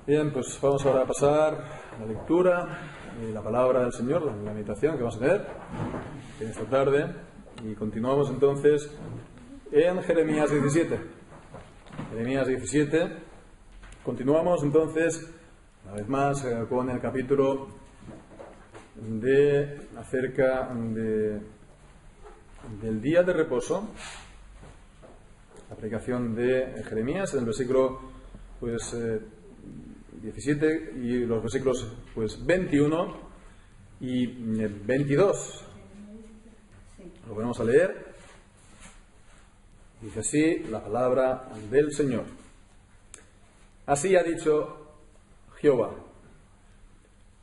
Bien, pues vamos ahora a pasar a la lectura y la palabra del Señor, la meditación que vamos a tener en esta tarde. Y continuamos entonces en Jeremías 17. Jeremías 17. Continuamos entonces, una vez más, con el capítulo acerca del día de reposo. La predicación de Jeremías en el versículo 17 y los versículos 21 y 22. Lo volvemos a leer. Dice así la palabra del Señor. Así ha dicho Jehová: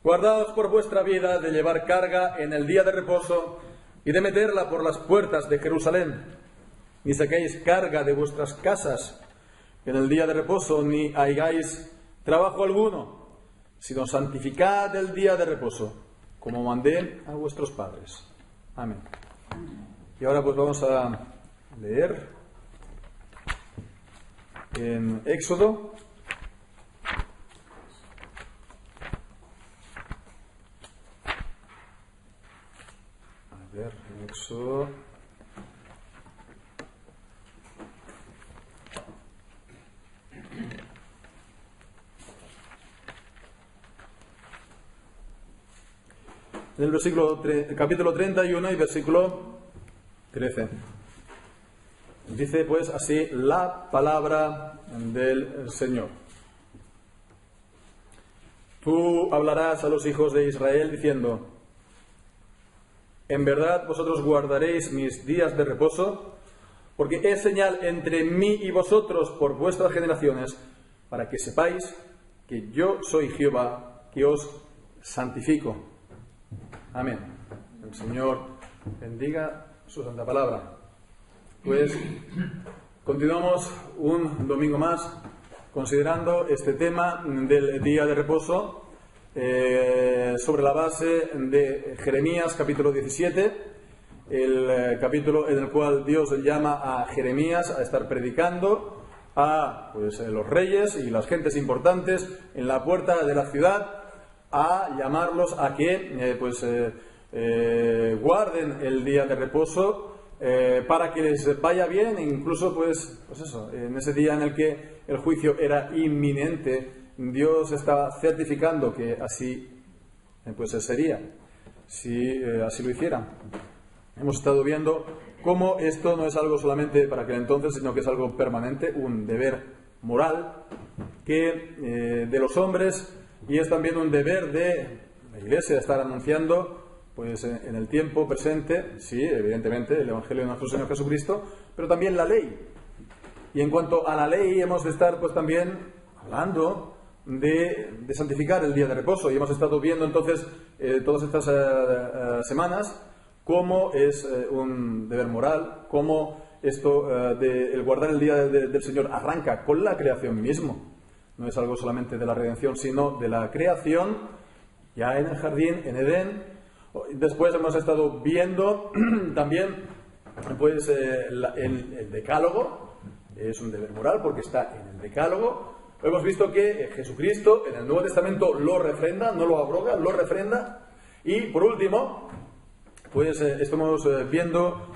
guardaos por vuestra vida de llevar carga en el día de reposo y de meterla por las puertas de Jerusalén, ni saquéis carga de vuestras casas en el día de reposo, ni hagáis trabajo alguno, sino santificad el día de reposo, como mandé a vuestros padres. Amén. Y ahora pues vamos a leer en Éxodo. En Éxodo. En el capítulo 31 y versículo 13. Dice pues así la palabra del Señor. Tú hablarás a los hijos de Israel diciendo: en verdad vosotros guardaréis mis días de reposo, porque es señal entre mí y vosotros por vuestras generaciones, para que sepáis que yo soy Jehová, que os santifico. Amén. El Señor bendiga su santa palabra. Pues continuamos un domingo más considerando este tema del día de reposo sobre la base de Jeremías capítulo 17, el capítulo en el cual Dios llama a Jeremías a estar predicando a los reyes y las gentes importantes en la puerta de la ciudad, a llamarlos a que guarden el día de reposo para que les vaya bien, e incluso en ese día en el que el juicio era inminente, Dios estaba certificando que así sería, si así lo hicieran. Hemos estado viendo cómo esto no es algo solamente para aquel entonces, sino que es algo permanente, un deber moral que de los hombres, y es también un deber de la Iglesia estar anunciando en el tiempo presente, sí, evidentemente, el Evangelio de nuestro Señor Jesucristo, pero también la ley. Y en cuanto a la ley, hemos de estar también hablando de santificar el día de reposo. Y hemos estado viendo entonces todas estas semanas cómo es un deber moral, cómo esto el guardar el día del Señor arranca con la creación mismo. No es algo solamente de la redención, sino de la creación, ya en el jardín, en Edén. Después hemos estado viendo también el decálogo. Es un deber moral porque está en el decálogo. Hemos visto que Jesucristo en el Nuevo Testamento lo refrenda, no lo abroga, lo refrenda. Y por último, estamos viendo,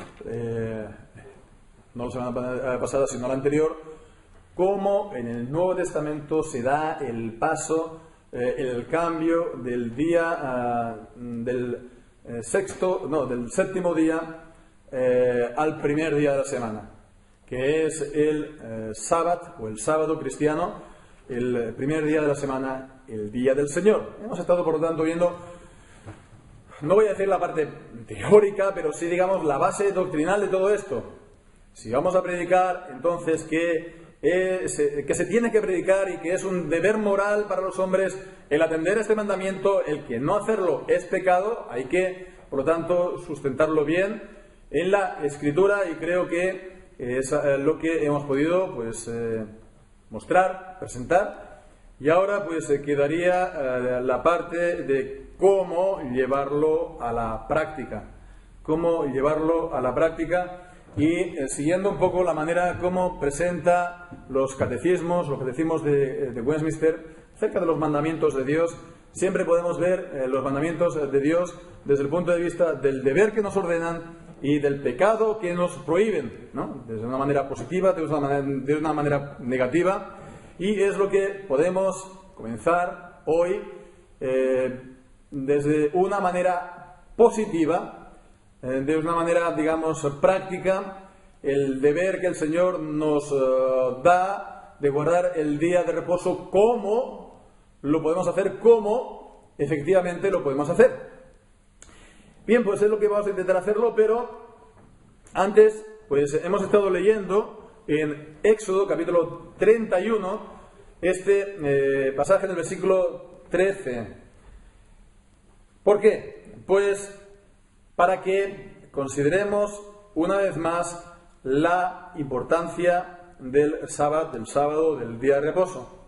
no la semana pasada sino la anterior, cómo en el Nuevo Testamento se da el paso, el cambio del día del séptimo día al primer día de la semana, que es el sábado o el sábado cristiano, el primer día de la semana, el día del Señor. Hemos estado, por lo tanto, viendo, no voy a decir la parte teórica, pero sí, digamos, la base doctrinal de todo esto. Si vamos a predicar, entonces, que se tiene que predicar y que es un deber moral para los hombres el atender este mandamiento, el que no hacerlo es pecado, hay que, por lo tanto, sustentarlo bien en la Escritura, y creo que es lo que hemos podido mostrar, presentar. Y ahora quedaría la parte de cómo llevarlo a la práctica. Cómo llevarlo a la práctica y siguiendo un poco la manera como presenta los catecismos de Westminster acerca de los mandamientos de Dios, siempre podemos ver los mandamientos de Dios desde el punto de vista del deber que nos ordenan y del pecado que nos prohíben, ¿no? Desde una manera positiva, de una manera negativa, y es lo que podemos comenzar hoy desde una manera positiva, de una manera, digamos, práctica, el deber que el Señor nos da de guardar el día de reposo. ¿Cómo lo podemos hacer? ¿Cómo efectivamente lo podemos hacer? Bien, pues es lo que vamos a intentar hacerlo, pero antes, pues hemos estado leyendo en Éxodo capítulo 31 este pasaje en el versículo 13. ¿Por qué? Pues para que consideremos una vez más la importancia del sábado, del día de reposo.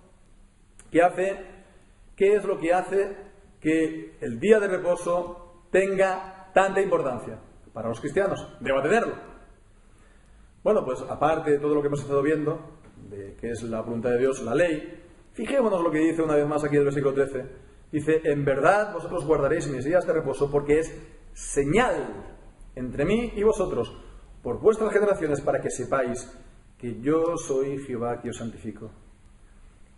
¿Qué es lo que hace que el día de reposo tenga tanta importancia para los cristianos? Deba tenerlo. Bueno, pues aparte de todo lo que hemos estado viendo, de que es la voluntad de Dios, la ley, fijémonos lo que dice una vez más aquí el versículo 13. Dice: en verdad vosotros guardaréis mis días de reposo, porque es señal entre mí y vosotros por vuestras generaciones, para que sepáis que yo soy Jehová que os santifico.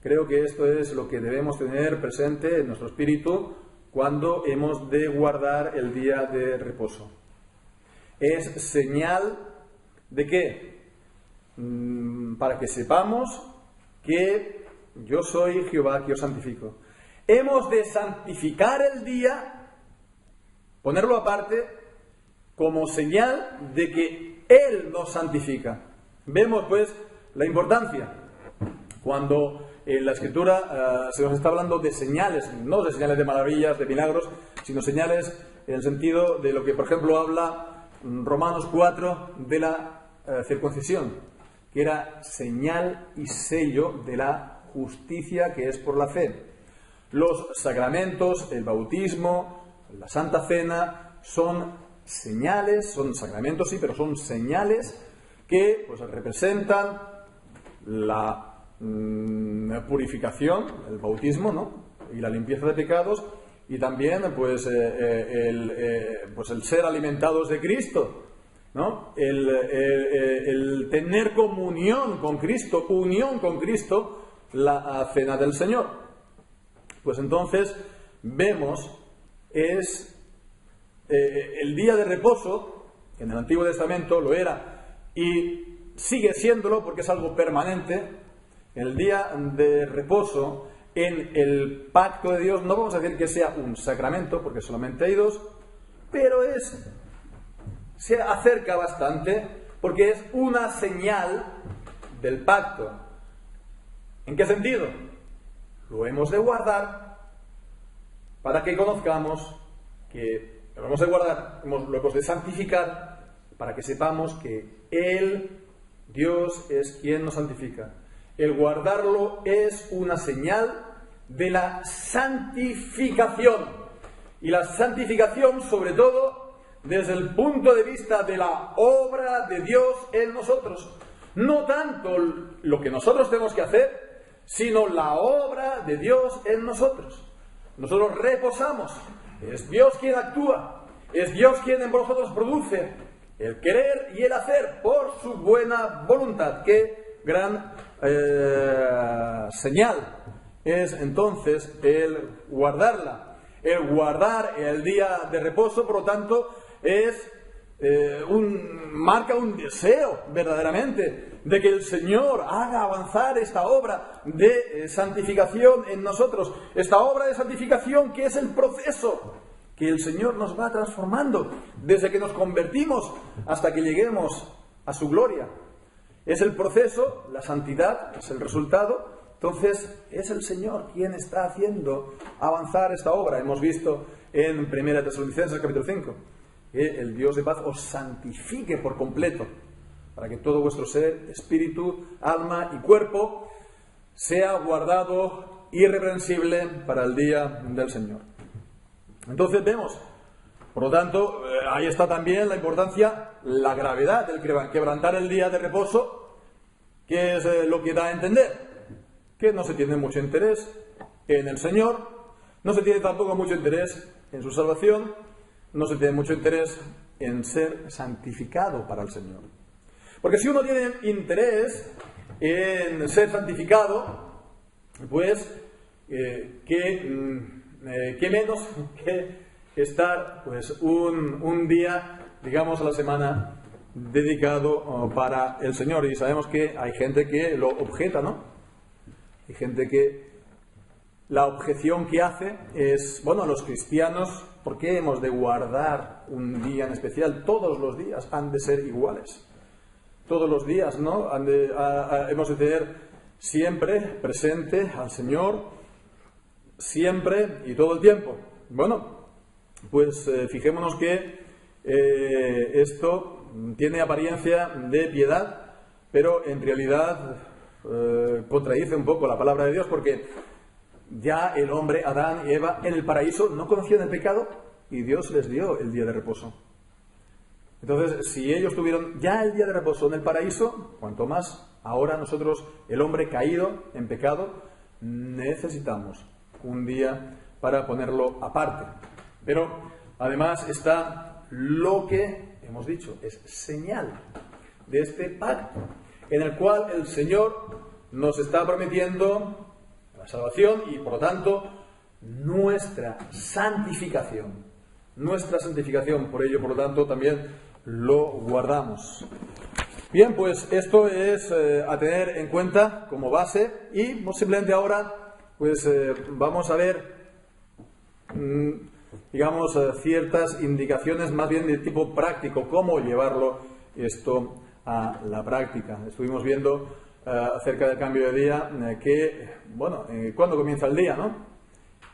Creo que esto es lo que debemos tener presente en nuestro espíritu cuando hemos de guardar el día de reposo. Es señal de qué? Para que sepamos que yo soy Jehová que os santifico. Hemos de santificar el día, ponerlo aparte, como señal de que Él nos santifica. Vemos pues la importancia cuando en la Escritura se nos está hablando de señales, no de señales de maravillas, de milagros, sino señales en el sentido de lo que, por ejemplo, habla Romanos 4 de la circuncisión, que era señal y sello de la justicia que es por la fe. Los sacramentos, el bautismo, la Santa Cena, son señales, son sacramentos sí, pero son señales que pues representan la purificación, el bautismo, ¿no? Y la limpieza de pecados, y también pues el ser alimentados de Cristo, ¿no? El tener comunión con Cristo, unión con Cristo, la cena del Señor. Pues entonces vemos el día de reposo, que en el Antiguo Testamento lo era y sigue siéndolo porque es algo permanente. El día de reposo en el pacto de Dios, no vamos a decir que sea un sacramento, porque solamente hay dos, pero se acerca bastante, porque es una señal del pacto. ¿En qué sentido? Lo hemos de guardar para que conozcamos que lo hemos de guardar, lo hemos de santificar, para que sepamos que Él, Dios, es quien nos santifica. El guardarlo es una señal de la santificación. Y la santificación, sobre todo, desde el punto de vista de la obra de Dios en nosotros. No tanto lo que nosotros tenemos que hacer, sino la obra de Dios en nosotros. Nosotros reposamos. Es Dios quien actúa. Es Dios quien en vosotros produce el querer y el hacer por su buena voluntad. ¡Qué gran señal es entonces el guardarla! El guardar el día de reposo, por lo tanto, marca un deseo verdaderamente de que el Señor haga avanzar esta obra de santificación en nosotros. Esta obra de santificación que es el proceso que el Señor nos va transformando desde que nos convertimos hasta que lleguemos a su gloria. Es el proceso, la santidad es el resultado. Entonces es el Señor quien está haciendo avanzar esta obra. Hemos visto en 1 Tesalonicenses capítulo 5 que el Dios de paz os santifique por completo, para que todo vuestro ser, espíritu, alma y cuerpo sea guardado irreprensible para el día del Señor. Entonces vemos, por lo tanto, ahí está también la importancia, la gravedad del quebrantar el día de reposo, que es lo que da a entender que no se tiene mucho interés en el Señor, no se tiene tampoco mucho interés en su salvación, no se tiene mucho interés en ser santificado para el Señor. Porque si uno tiene interés en ser santificado, pues qué menos que estar pues un día, digamos, a la semana dedicado para el Señor. Y sabemos que hay gente que lo objeta, ¿no? Hay gente que la objeción que hace es, bueno, los cristianos, ¿por qué hemos de guardar un día en especial? Todos los días han de ser iguales. Todos los días, ¿no? Hemos de tener siempre presente al Señor, siempre y todo el tiempo. Bueno, pues fijémonos que esto tiene apariencia de piedad, pero en realidad contradice un poco la palabra de Dios, porque ya el hombre, Adán y Eva, en el paraíso no conocían el pecado y Dios les dio el día de reposo. Entonces, si ellos tuvieron ya el día de reposo en el paraíso, cuanto más ahora nosotros, el hombre caído en pecado, necesitamos un día para ponerlo aparte. Pero además está lo que hemos dicho, es señal de este pacto en el cual el Señor nos está prometiendo la salvación y, por lo tanto, nuestra santificación. Nuestra santificación, por ello, por lo tanto, también lo guardamos. Bien, pues esto es a tener en cuenta como base y simplemente ahora pues vamos a ver digamos ciertas indicaciones más bien de tipo práctico, cómo llevarlo esto a la práctica. Estuvimos viendo acerca del cambio de día que, bueno, ¿cuándo comienza el día, no?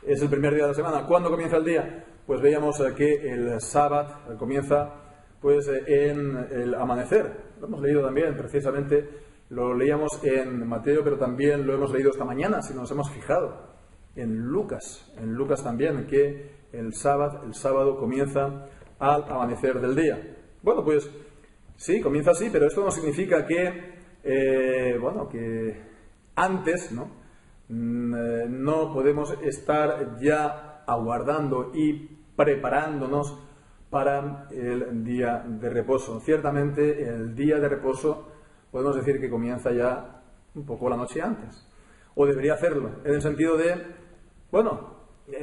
Es el primer día de la semana. ¿Cuándo comienza el día? Pues veíamos que el sábado comienza pues en el amanecer. Lo hemos leído también, precisamente lo leíamos en Mateo, pero también lo hemos leído esta mañana, si nos hemos fijado, en Lucas también, que el sábado comienza al amanecer del día. Bueno, pues sí, comienza así, pero esto no significa que, que antes, ¿no? No podemos estar ya aguardando y preparándonos para el día de reposo. Ciertamente el día de reposo podemos decir que comienza ya un poco la noche antes, o debería hacerlo, en el sentido de,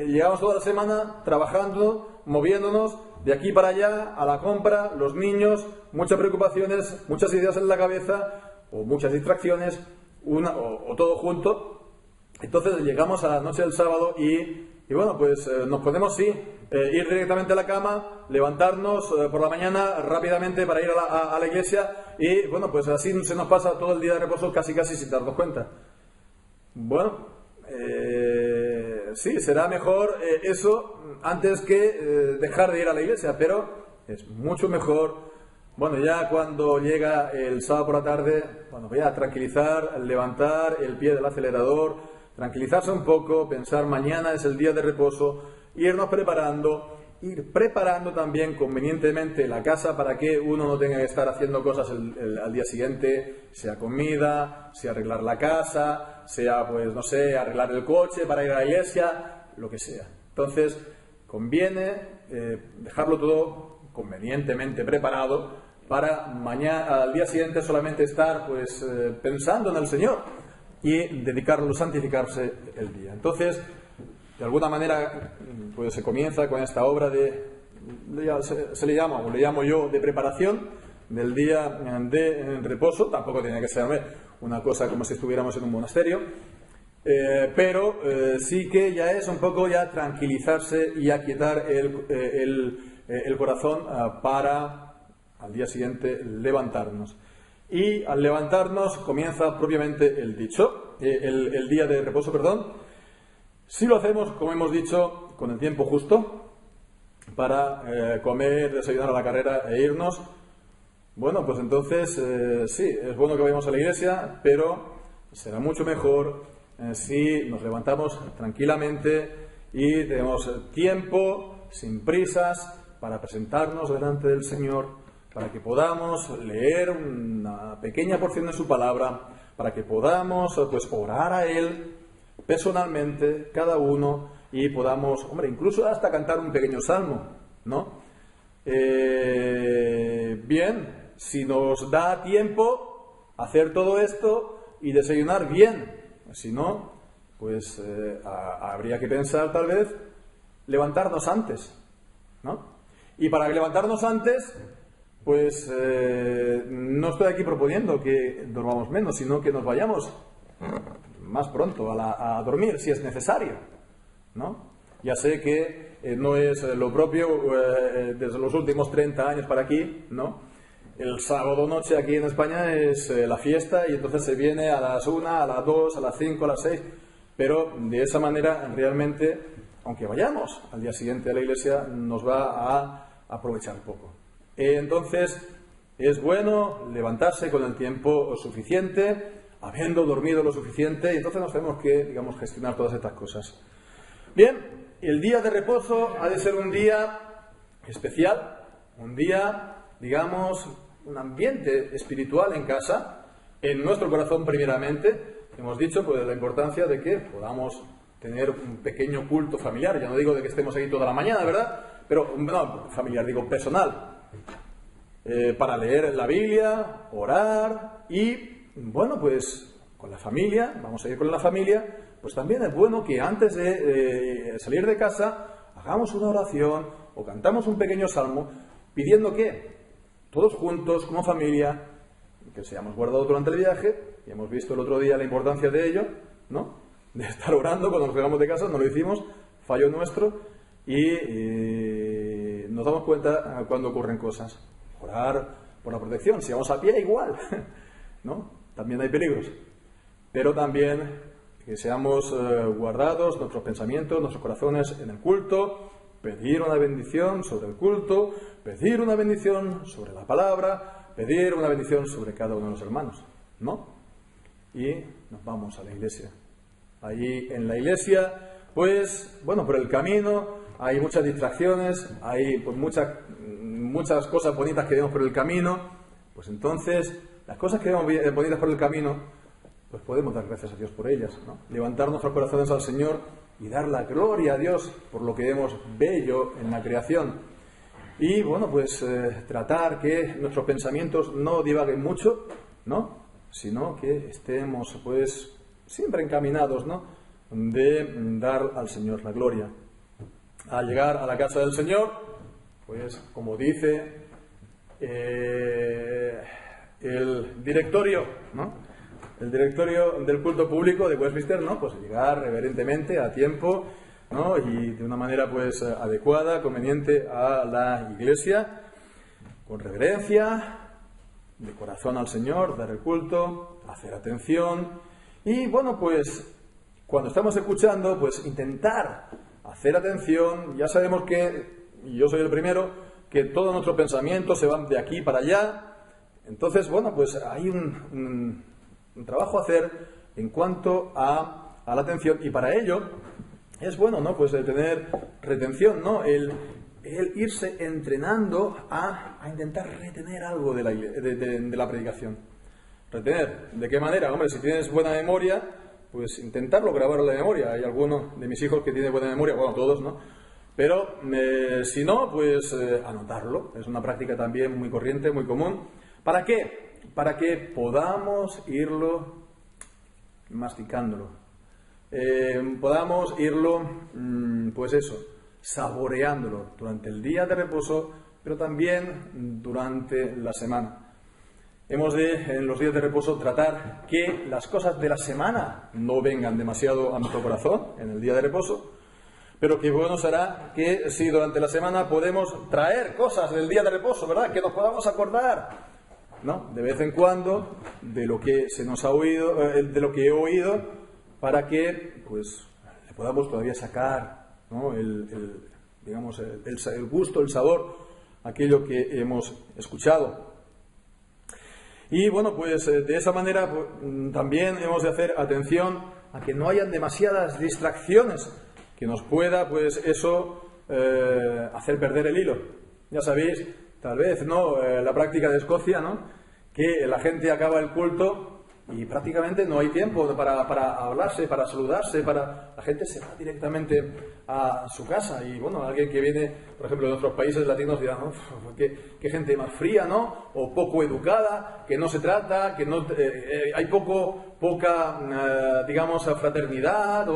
llegamos toda la semana trabajando, moviéndonos de aquí para allá, a la compra, los niños, muchas preocupaciones, muchas ideas en la cabeza, o muchas distracciones, o todo junto. Entonces llegamos a la noche del sábado y nos podemos ir directamente a la cama, levantarnos por la mañana rápidamente para ir a la iglesia y pues así se nos pasa todo el día de reposo casi sin darnos cuenta. Sí, será mejor eso antes que dejar de ir a la iglesia, pero es mucho mejor, ya cuando llega el sábado por la tarde, voy a tranquilizar, levantar el pie del acelerador, tranquilizarse un poco, pensar mañana es el día de reposo, irnos preparando, ir preparando también convenientemente la casa para que uno no tenga que estar haciendo cosas al día siguiente, sea comida, sea arreglar la casa, sea arreglar el coche para ir a la iglesia, lo que sea. Entonces conviene dejarlo todo convenientemente preparado para mañana, al día siguiente solamente estar pensando en el Señor y dedicarlo, santificarse el día. Entonces, de alguna manera, se comienza con esta obra se le llamo yo, de preparación del día de reposo. Tampoco tiene que ser una cosa como si estuviéramos en un monasterio, pero sí que ya es un poco ya tranquilizarse y aquietar el corazón para al día siguiente levantarnos. Y al levantarnos comienza propiamente el día de reposo, Si lo hacemos, como hemos dicho, con el tiempo justo, para comer, desayunar a la carrera e irnos, pues entonces sí, es bueno que vayamos a la iglesia, pero será mucho mejor si nos levantamos tranquilamente y tenemos tiempo, sin prisas, para presentarnos delante del Señor, para que podamos leer una pequeña porción de su palabra, para que podamos pues orar a Él personalmente, cada uno, y podamos, hombre, incluso hasta cantar un pequeño salmo, ¿no? Bien, si nos da tiempo hacer todo esto y desayunar bien, si no, pues habría que pensar tal vez levantarnos antes, ¿no? Y para levantarnos antes, pues no estoy aquí proponiendo que dormamos menos, sino que nos vayamos más pronto a dormir, si es necesario, ¿no? Ya sé que no es lo propio desde los últimos 30 años para aquí, ¿no? El sábado noche aquí en España es la fiesta y entonces se viene a las 1, a las 2, a las 5, a las 6, pero de esa manera realmente, aunque vayamos al día siguiente a la iglesia, nos va a aprovechar poco. Entonces, es bueno levantarse con el tiempo suficiente, habiendo dormido lo suficiente, y entonces nos tenemos que, digamos, gestionar todas estas cosas. Bien, el día de reposo ha de ser un día especial, un día, digamos, un ambiente espiritual en casa, en nuestro corazón primeramente. Hemos dicho pues la importancia de que podamos tener un pequeño culto familiar, ya no digo de que estemos ahí toda la mañana, ¿verdad? Pero, no, familiar, digo personal, para leer la Biblia, orar y, bueno, pues con la familia, vamos a ir con la familia, pues también es bueno que antes de salir de casa hagamos una oración o cantamos un pequeño salmo pidiendo que todos juntos, como familia, que seamos guardados durante el viaje, y hemos visto el otro día la importancia de ello, ¿no? De estar orando cuando nos llegamos de casa, no lo hicimos, fallo nuestro, y nos damos cuenta cuando ocurren cosas. Orar por la protección, si vamos a pie igual, ¿no? También hay peligros, pero también que seamos guardados nuestros pensamientos, nuestros corazones en el culto, pedir una bendición sobre el culto, pedir una bendición sobre la palabra, pedir una bendición sobre cada uno de los hermanos, ¿no? Y nos vamos a la iglesia. Allí en la iglesia, pues, bueno, por el camino hay muchas distracciones, hay pues muchas cosas bonitas que vemos por el camino, pues entonces, las cosas que vemos bonitas por el camino, pues podemos dar gracias a Dios por ellas, ¿no? Levantar nuestros corazones al Señor y dar la gloria a Dios por lo que vemos bello en la creación. Y bueno, pues tratar que nuestros pensamientos no divaguen mucho, ¿no? Sino que estemos pues siempre encaminados, ¿no? De dar al Señor la gloria. Al llegar a la casa del Señor, pues como dice el directorio, ¿no? El directorio del culto público de Westminster, ¿no? Pues llegar reverentemente, a tiempo, ¿no? Y de una manera pues adecuada, conveniente a la iglesia, con reverencia, de corazón al Señor, dar el culto, hacer atención y bueno, pues cuando estamos escuchando, pues intentar hacer atención. Ya sabemos que, y yo soy el primero, que todos nuestros pensamientos se van de aquí para allá. Entonces, bueno, pues hay un trabajo a hacer en cuanto a la atención, y para ello es bueno, ¿no? Pues el tener retención, ¿no? El irse entrenando a intentar retener algo de la predicación. Retener, ¿de qué manera? Hombre, si tienes buena memoria, pues intentarlo grabar en la memoria. Hay alguno de mis hijos que tiene buena memoria, bueno, todos, ¿no? Pero si no, pues anotarlo. Es una práctica también muy corriente, muy común. ¿Para qué? Para que podamos irlo masticándolo. Podamos irlo, pues eso, saboreándolo durante el día de reposo, pero también durante la semana. Hemos de, en los días de reposo, tratar que las cosas de la semana no vengan demasiado a nuestro corazón en el día de reposo, pero que bueno será que si durante la semana podemos traer cosas del día de reposo, ¿verdad? Que nos podamos acordar, ¿no? De vez en cuando de lo que se nos ha oído, de lo que he oído, para que pues le podamos todavía sacar, ¿no? Digamos el gusto, el sabor, aquello que hemos escuchado. Y bueno, pues de esa manera pues, también hemos de hacer atención a que no hayan demasiadas distracciones que nos pueda pues eso hacer perder el hilo, Ya sabéis, tal vez, ¿no? La práctica de Escocia, ¿no? Que la gente acaba el culto y prácticamente no hay tiempo para hablarse, para saludarse, la gente se va directamente a su casa. Y bueno, alguien que viene, por ejemplo, de otros países latinos dirá, ¿no? ¿Qué gente más fría, ¿no? O poco educada, que no se trata, que no hay poca, digamos, fraternidad.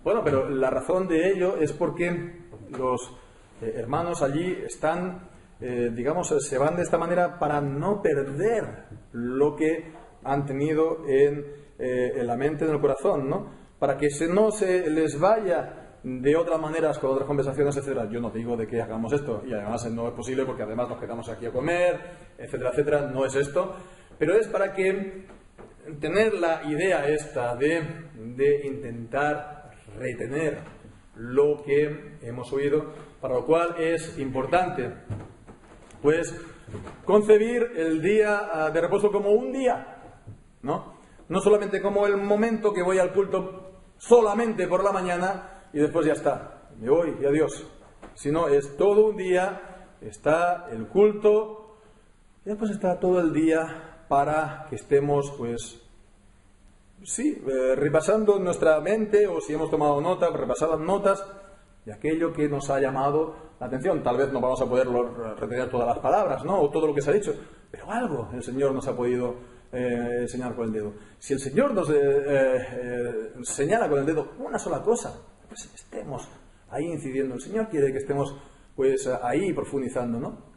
Bueno, pero la razón de ello es porque los hermanos allí están, digamos, se van de esta manera para no perder lo que han tenido en la mente, en el corazón, ¿no? Para que no se les vaya de otras maneras, con otras conversaciones, etcétera. Yo no digo de que hagamos esto, y además no es posible porque además nos quedamos aquí a comer, etcétera, etcétera. No es esto, pero es para que tener la idea esta de intentar retener lo que hemos oído, para lo cual es importante, pues, concebir el día de reposo como un día, ¿no? No solamente como el momento que voy al culto solamente por la mañana y después ya está, me voy y adiós, sino es todo un día, está el culto y después está todo el día para que estemos, pues, sí, repasando nuestra mente, o si hemos tomado notas, repasar las notas de aquello que nos ha llamado la atención. Tal vez no vamos a poder retener todas las palabras, ¿no? O todo lo que se ha dicho, pero algo el Señor nos ha podido señalar con el dedo. Si el Señor nos señala con el dedo una sola cosa, pues estemos ahí incidiendo. El Señor quiere que estemos, pues, ahí profundizando, ¿no?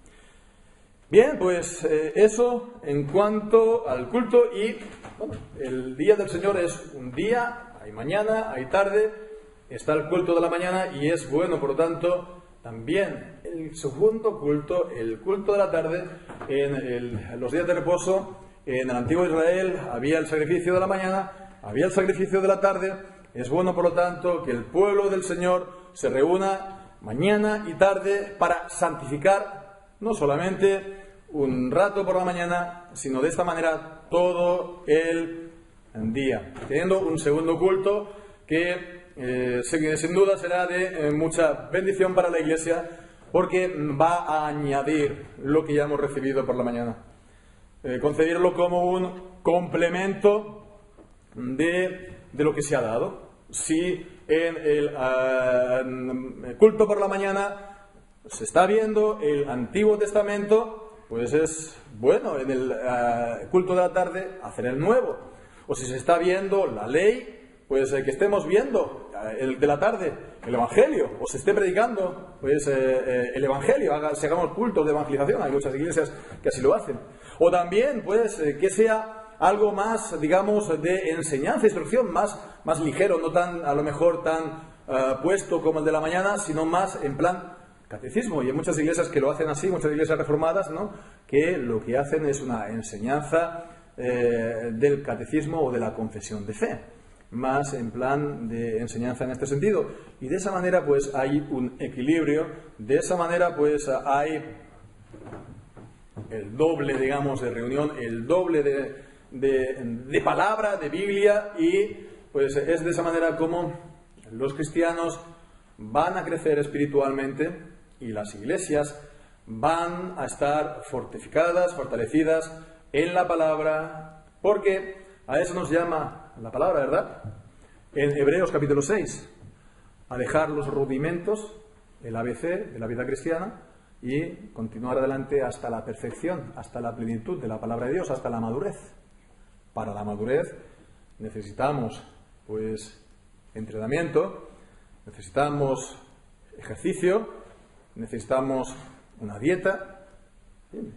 Bien, pues eso en cuanto al culto. Y bueno, el día del Señor es un día, hay mañana, hay tarde, está el culto de la mañana y es bueno, por lo tanto, también el segundo culto, el culto de la tarde. En los días de reposo, en el antiguo Israel había el sacrificio de la mañana, había el sacrificio de la tarde. Es bueno, por lo tanto, que el pueblo del Señor se reúna mañana y tarde para santificar no solamente un rato por la mañana, sino de esta manera todo el día, teniendo un segundo culto que sin duda será de mucha bendición para la Iglesia, porque va a añadir lo que ya hemos recibido por la mañana. Concebirlo como un complemento de lo que se ha dado. Si en el culto por la mañana se está viendo el Antiguo Testamento, pues es bueno en el culto de la tarde hacer el Nuevo. O si se está viendo la ley, pues que estemos viendo el de la tarde, el Evangelio, o se esté predicando, pues el Evangelio, si hagamos cultos de evangelización. Hay muchas iglesias que así lo hacen. O también, pues, que sea algo más, digamos, de enseñanza, instrucción, más ligero, no tan, a lo mejor tan puesto como el de la mañana, sino más en plan catecismo. Y hay muchas iglesias que lo hacen así, muchas iglesias reformadas, ¿no? Que lo que hacen es una enseñanza del catecismo o de la confesión de fe, más en plan de enseñanza en este sentido. Y de esa manera, pues, hay un equilibrio, de esa manera, pues, hay el doble, digamos, de reunión, el doble de palabra, de Biblia, y pues es de esa manera como los cristianos van a crecer espiritualmente y las iglesias van a estar fortificadas, fortalecidas en la palabra, porque a eso nos llama la palabra, ¿verdad? En Hebreos capítulo 6, a dejar los rudimentos, el ABC de la vida cristiana, y continuar adelante hasta la perfección, hasta la plenitud de la palabra de Dios, hasta la madurez. Para la madurez necesitamos, pues, entrenamiento, necesitamos ejercicio, necesitamos una dieta,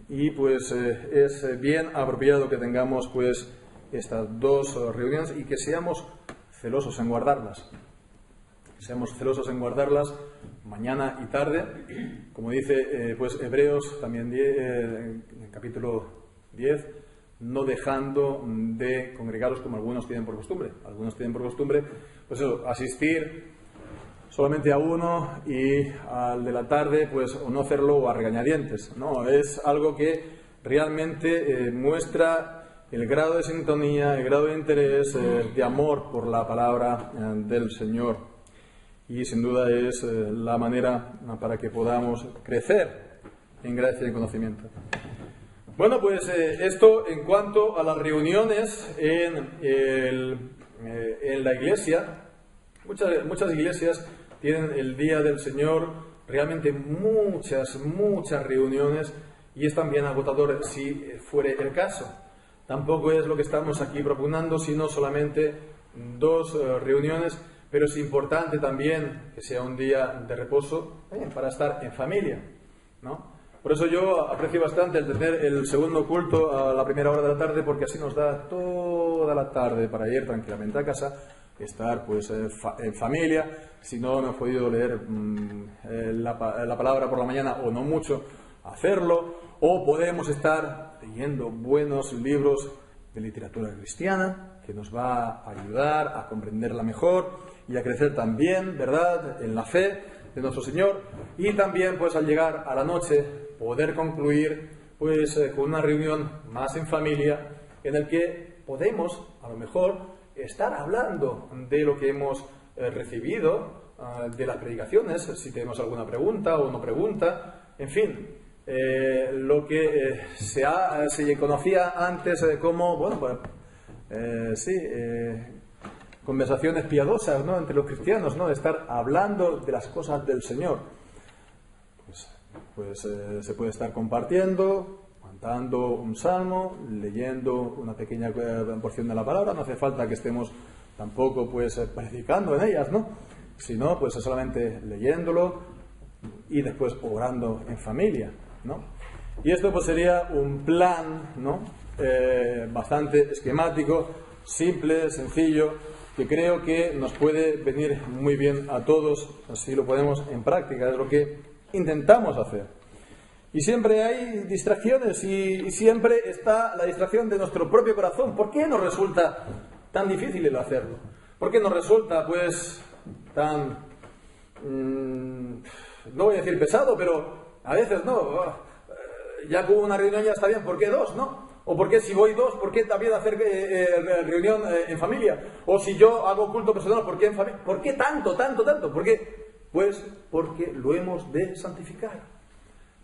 y pues es bien apropiado que tengamos, pues, estas dos reuniones y que seamos celosos en guardarlas. Seamos celosos en guardarlas mañana y tarde, como dice pues Hebreos también en el capítulo 10, no dejando de congregaros como algunos tienen por costumbre. Algunos tienen por costumbre, pues eso, asistir solamente a uno y al de la tarde, pues, o no hacerlo o a regañadientes. No, es algo que realmente muestra el grado de sintonía, el grado de interés, de amor por la palabra del Señor. Y sin duda es la manera para que podamos crecer en gracia y en conocimiento. Bueno, pues esto en cuanto a las reuniones en la iglesia. Muchas iglesias tienen el Día del Señor, realmente muchas reuniones, y es también agotador si fuere el caso. Tampoco es lo que estamos aquí propugnando, sino solamente 2 reuniones, pero es importante también que sea un día de reposo para estar en familia, ¿no? Por eso yo aprecio bastante el tener el segundo culto a la primera hora de la tarde, porque así nos da toda la tarde para ir tranquilamente a casa, estar pues en familia. Si no hemos podido leer la palabra por la mañana, o no mucho, hacerlo, o podemos estar leyendo buenos libros de literatura cristiana que nos va a ayudar a comprenderla mejor y a crecer también, ¿verdad?, en la fe de nuestro Señor. Y también pues al llegar a la noche poder concluir pues con una reunión más en familia, en el que podemos a lo mejor estar hablando de lo que hemos recibido, de las predicaciones, si tenemos alguna pregunta o no pregunta, en fin, lo que se conocía antes como, bueno, pues, conversaciones piadosas, ¿no?, entre los cristianos, ¿no?, de estar hablando de las cosas del Señor. Pues se puede estar compartiendo, cantando un salmo, leyendo una pequeña porción de la palabra. No hace falta que estemos tampoco pues predicando en ellas, ¿no?, sino pues solamente leyéndolo y después orando en familia, ¿no? Y esto pues sería un plan, ¿no?, bastante esquemático, simple, sencillo, que creo que nos puede venir muy bien a todos, así lo ponemos en práctica, es lo que intentamos hacer. Y siempre hay distracciones, y siempre está la distracción de nuestro propio corazón. ¿Por qué nos resulta tan difícil el hacerlo? ¿Por qué nos resulta pues tan, no voy a decir pesado, pero a veces no, ya con una reunión ya está bien, ¿por qué 2, no? O por qué si voy 2, ¿por qué también hacer reunión en familia? O si yo hago culto personal, ¿por qué en familia? ¿Por qué tanto? ¿Por qué? Pues porque lo hemos de santificar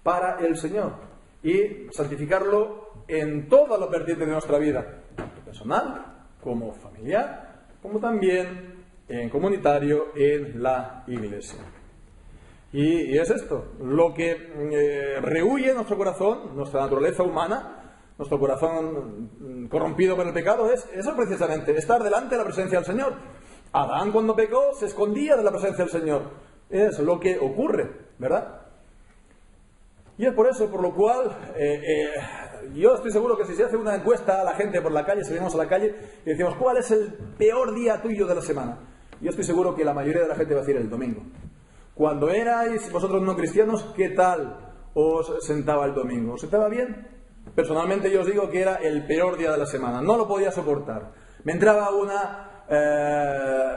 para el Señor, y santificarlo en todas las vertientes de nuestra vida, tanto personal como familiar, como también en comunitario en la iglesia. Y es esto lo que rehuye nuestro corazón, nuestra naturaleza humana, nuestro corazón corrompido por el pecado. Es eso precisamente, estar delante de la presencia del Señor. Adán, cuando pecó, se escondía de la presencia del Señor. Es lo que ocurre, ¿verdad? Y es por eso por lo cual yo estoy seguro que si se hace una encuesta a la gente por la calle, salimos a la calle y decimos ¿cuál es el peor día tuyo de la semana? Yo estoy seguro que la mayoría de la gente va a decir el domingo. Cuando erais vosotros no cristianos, ¿qué tal os sentaba el domingo? ¿Os sentaba bien? Personalmente yo os digo que era el peor día de la semana, no lo podía soportar. Me entraba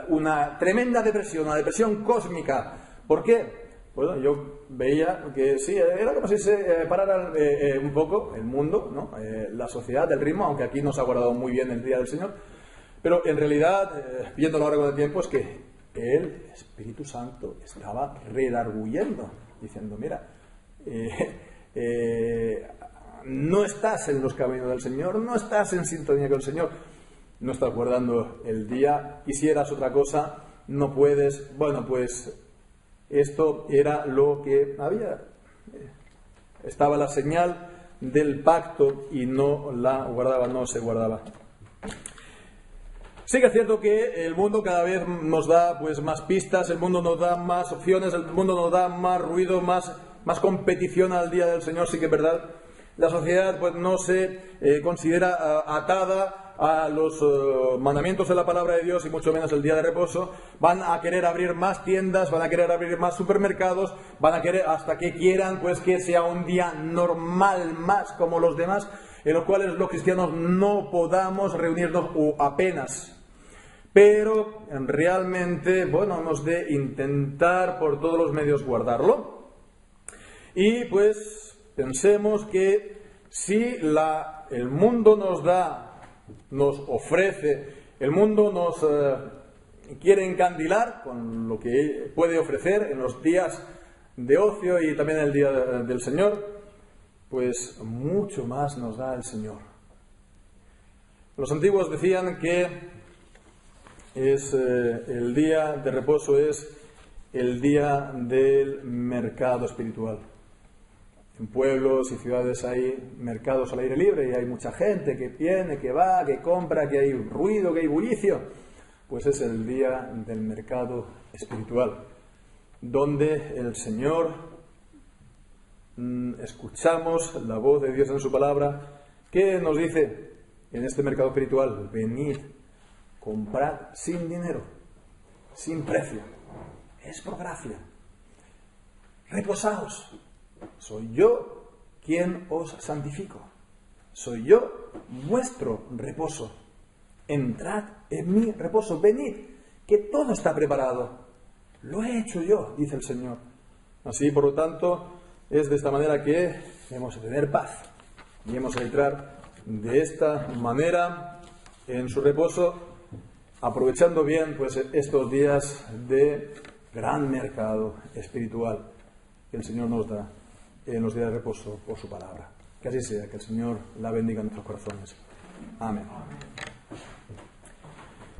una tremenda depresión, una depresión cósmica. ¿Por qué? Bueno, yo veía que sí, era como si se parara un poco el mundo, ¿no?, la sociedad, el ritmo, aunque aquí nos ha guardado muy bien el Día del Señor. Pero en realidad, viéndolo ahora con el tiempo, es que el Espíritu Santo estaba redarguyendo, diciendo, mira, no estás en los caminos del Señor, no estás en sintonía con el Señor, no estás guardando el día, quisieras otra cosa, no puedes. Bueno, pues esto era lo que había. Estaba la señal del pacto y no la guardaba, no se guardaba. Sí que es cierto que el mundo cada vez nos da pues más pistas, el mundo nos da más opciones, el mundo nos da más ruido, más competición al Día del Señor, sí que es verdad. La sociedad pues no se considera atada a los mandamientos de la palabra de Dios, y mucho menos el día de reposo. Van a querer abrir más tiendas, van a querer abrir más supermercados, van a querer hasta que quieran pues que sea un día normal más como los demás, en los cuales los cristianos no podamos reunirnos o apenas. Pero realmente, bueno, hemos de intentar por todos los medios guardarlo. Y pues pensemos que si el mundo nos ofrece, el mundo nos quiere encandilar con lo que puede ofrecer en los días de ocio y también en el Día del Señor, pues mucho más nos da el Señor. Los antiguos decían que el día de reposo es el día del mercado espiritual. En pueblos y ciudades hay mercados al aire libre y hay mucha gente que viene, que va, que compra, que hay ruido, que hay bullicio. Pues es el día del mercado espiritual, donde el Señor, escuchamos la voz de Dios en su palabra, que nos dice en este mercado espiritual: venid, comprad sin dinero, sin precio, es por gracia, reposaos, soy yo quien os santifico, soy yo vuestro reposo, entrad en mi reposo, venid, que todo está preparado, lo he hecho yo, dice el Señor. Así, por lo tanto, es de esta manera que hemos de tener paz y hemos de entrar de esta manera en su reposo, aprovechando bien pues estos días de gran mercado espiritual que el Señor nos da en los días de reposo por su palabra. Que así sea, que el Señor la bendiga en nuestros corazones. Amén.